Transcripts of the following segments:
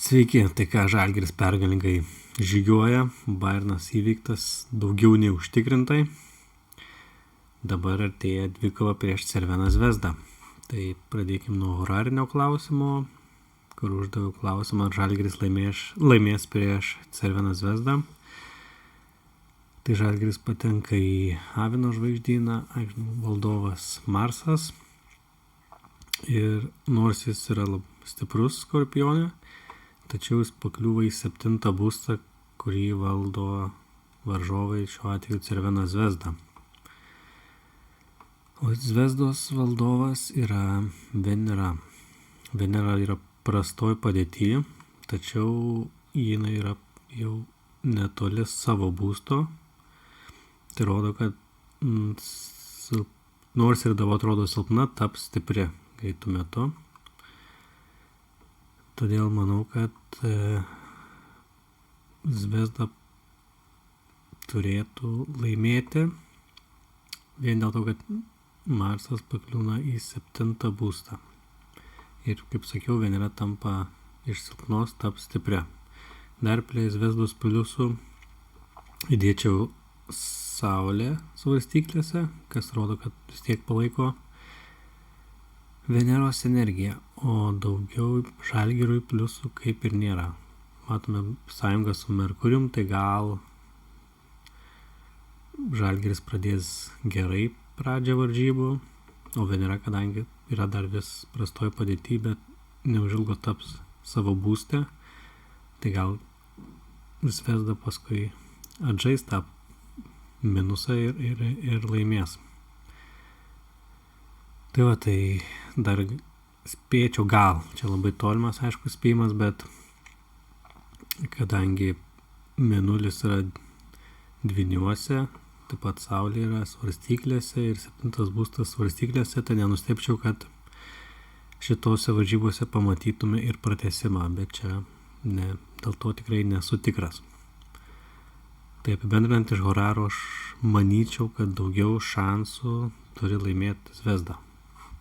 Sveiki, tai ką Žalgiris pergalingai žygiuoja, Bayernas įveiktas daugiau nei užtikrintai. Dabar artėja dvikova prieš Crveną Zvezdą. Tai pradėkime nuo horarinio klausimo, kur uždaviau klausimą, ar Žalgiris laimės prieš Crveną Zvezdą. Tai Žalgiris patenka į Avino žvaigždyną, valdovas Marsas. Ir nors jis yra stiprus Skorpione, tačiau jis pakliūva į 7. būstą, kurį valdo varžovai, šiuo atveju Crvena Zvezda. O Zvezdos valdovas yra Venera. Venera yra prastoj padėty, tačiau jinai yra jau netoli savo būsto. Tai rodo, kad nors ir dabar atrodo silpna, taps stipri greitų metu. Todėl manau, kad Zvezda turėtų laimėti vien dėl to, kad Marsas pakliūna į 7. būstą. Ir, kaip sakiau, Venera tampa iš silpnos, taps stipria. Dar prie Zvezdos pliusų įdėčiau Saulę svarstyklėse, kas rodo, kad vis tiek palaiko Veneros energija, o daugiau Žalgiriui pliusų kaip ir nėra. Matome sąjungą su Merkurium, tai gal Žalgiris pradės gerai pradžią varžybų, o Venera, kadangi yra dar vis prastoj padėty, bet neužilgo taps savo būste, tai gal Zvezda paskui atžais tą minusą ir laimės. Tai va, tai dar spėčiau gal, čia labai tolimas, aišku, spėjimas, bet kadangi Mėnulis yra dvyniuose, taip pat Saulė yra svarstyklėse ir 7. būstas svarstyklėse, tai nenustepčiau, kad šitose varžybose pamatytume ir pratęsimą, bet čia dėl to tikrai nesu tikras. Tai apibendrinant iš horaro, aš manyčiau, kad daugiau šansų turi laimėti Zvezda.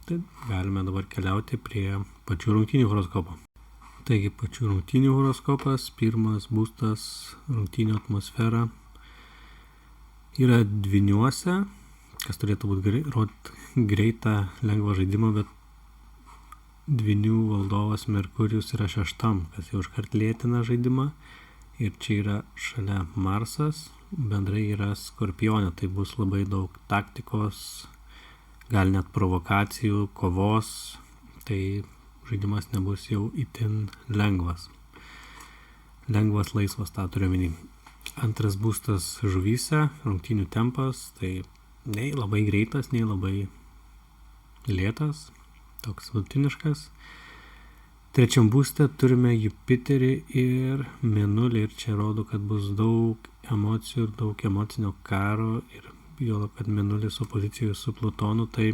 Tai galime dabar keliauti prie pačių rungtynių horoskopo. Taigi pačių rungtynių horoskopas, 1. būstas, rungtynių atmosfera yra dvyniuose, kas turėtų būti greitą, lengvą žaidimą, bet dvynių valdovas Merkurijus yra 6, kas jau iškart lėtina žaidimą. Ir čia yra šalia Marsas, bendrai yra Skorpione, tai bus labai daug taktikos, gal net provokacijų, kovos, tai žaidimas nebus jau itin lengvas. Lengvas, laisvas, tą turiu omeny. 2. būstas žuvyse, rungtynių tempas, tai nei labai greitas, nei labai lėtas, toks vidutiniškas. 3. būste turime Jupiterį ir Mėnulį, ir čia rodo, kad bus daug emocijų ir daug emocinio karo, ir juolab, kad Mėnulis opozicijoje su Plutonu, tai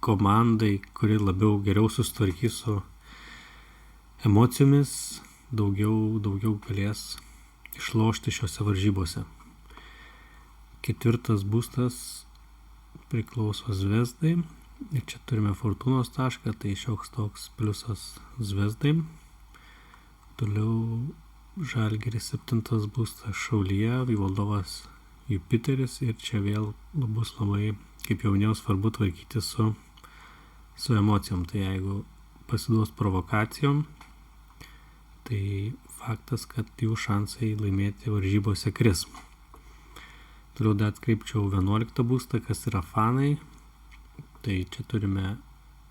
komandai, kuri geriau susitvarkys su emocijomis, daugiau galės išlošti šiose varžybose. 4. būstas priklauso Zvezdai, ir čia turime Fortūnos tašką, tai šioks toks pliusas Zvezdai. Toliau Žalgiris 7. būstas Šaulyje, valdovas Jupiteris, ir čia vėl bus labai, kaip jau minėjau, svarbu tvarkyti su emocijom. Tai jeigu pasiduos provokacijom, tai faktas, kad jų šansai laimėti varžybose kris. Toliau dar atkreipčiau 11. būstą, kas yra fanai. Tai čia turime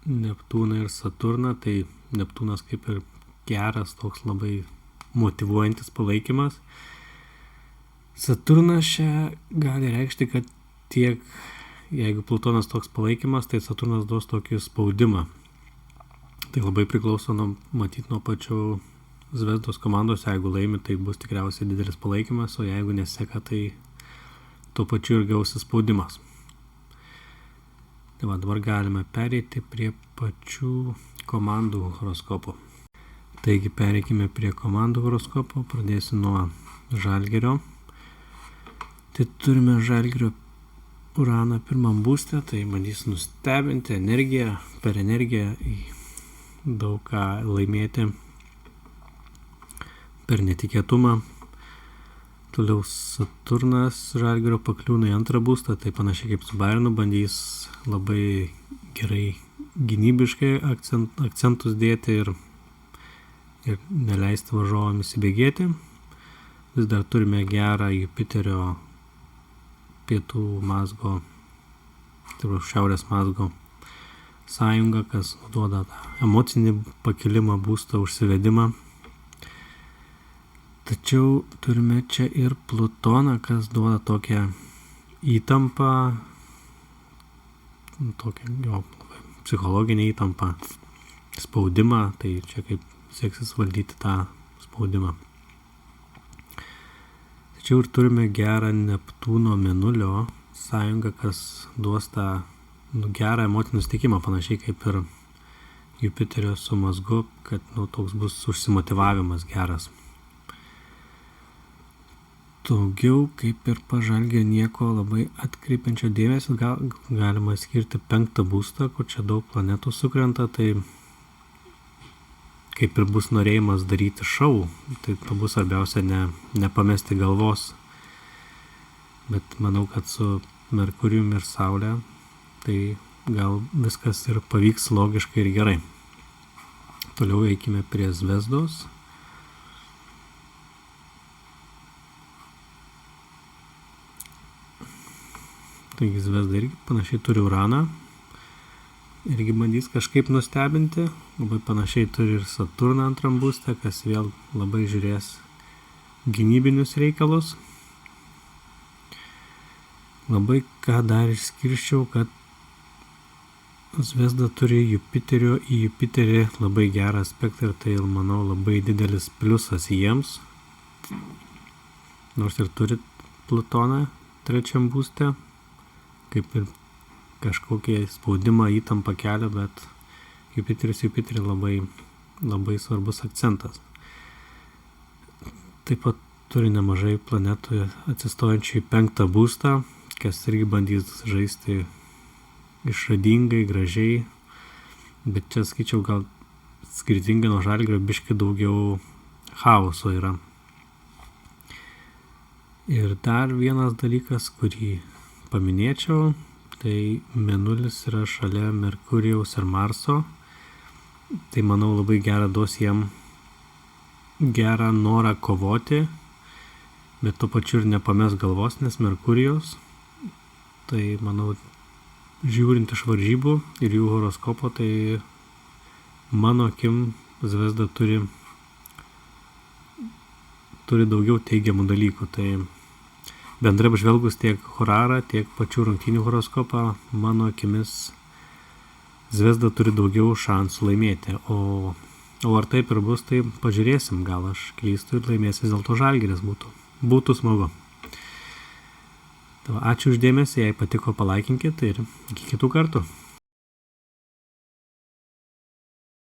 Neptūną ir Saturną, tai Neptūnas kaip ir geras, toks labai motyvuojantis palaikymas. Saturnas čia gali reikšti, kad tiek, jeigu Plutonas toks palaikymas, tai Saturnas duos tokį spaudimą. Tai labai priklauso nuo pačių Zvezdos komandos, jeigu laimi, tai bus tikriausiai didelis palaikymas, o jeigu neseka, tai tuo pačiu ir gausis spaudimas. Tai va, dabar galime pereiti prie pačių komandų horoskopų. Taigi pereikime prie komandų horoskopo, pradėsiu nuo Žalgirio. Tai turime Žalgirio Uraną 1. būste, tai bandys nustebinti per energiją daug ką laimėti per netikėtumą. Toliau Saturnas Žalgirio pakliūna į antrą būstą, tai panašiai kaip su Bayernu bandys labai gerai gynybiškai akcentus dėti ir neleisti varžovam įsibėgėti. Vis dar turime gerą Jupiterio pietų mazgo, tai šiaurės mazgo sąjungą, kas duoda tą emocinį pakilimą, būsto užsivedimą. Tačiau turime čia ir Plutoną, kas duoda tokią įtampą, tokią jo psichologinę įtampą, spaudimą, tai čia kaip seksis valdyti tą spaudimą. Tačiau ir turime gerą Neptūno Mėnulio sąjungą, kas duos tą gerą emocinį nusiteikimą, panašiai kaip ir Jupiterio su mazgu, kad toks bus užsimotyvavimas geras. Daugiau kaip ir pažalgė nieko labai atkreipiančio dėmesio, galima skirti 5 būstą, kur čia daug planetų sukrenta, tai kaip ir bus norėjimas daryti šou, tai bus svarbiausia nepamesti galvos. Bet manau, kad su Merkurijum ir Saulė, tai gal viskas ir pavyks logiškai ir gerai. Toliau eikime prie Zvezdos. Taigi Zvezda irgi panašiai turi Uraną, irgi bandys kažkaip nustebinti, labai panašiai turi ir Saturną antram būste, kas vėl labai žiūrės gynybinius reikalus. Labai ką dar išskirčiau, kad Zvezda turi Jupiterio į Jupiterį labai gerą aspektą ir tai, manau, labai didelis pliusas jiems, nors ir turi Plutoną trečiam būste, kaip ir kažkokie spaudimą įtampą kelia, bet Jupiteris labai, labai svarbus akcentas. Taip pat turi nemažai planetų atsistojančių į 5 būstą, kas irgi bandys žaisti išradingai, gražiai, bet čia skaičiau gal skirtingai nuo Žalgirio biškį daugiau chaoso yra. Ir dar vienas dalykas, kurį paminėčiau, tai Mėnulis yra šalia Merkurijaus ir Marso, tai manau labai gerą duos jiem gerą norą kovoti, bet tuo pačiu ir nepames galvos, nes Merkurijos, tai manau, žiūrint iš varžybų ir jų horoskopo, tai mano akim Zvezda turi daugiau teigiamų dalykų, tai bendrai apžvelgus tiek horarą, tiek pačių rungtynių horoskopą, mano akimis Zvezda turi daugiau šansų laimėti, o ar taip ir bus, tai pažiūrėsim, gal aš klystu ir laimės vis dėlto Žalgiris būtų smagu. Ačiū uždėmesį, jei patiko palaikinkit ir iki kitų kartų.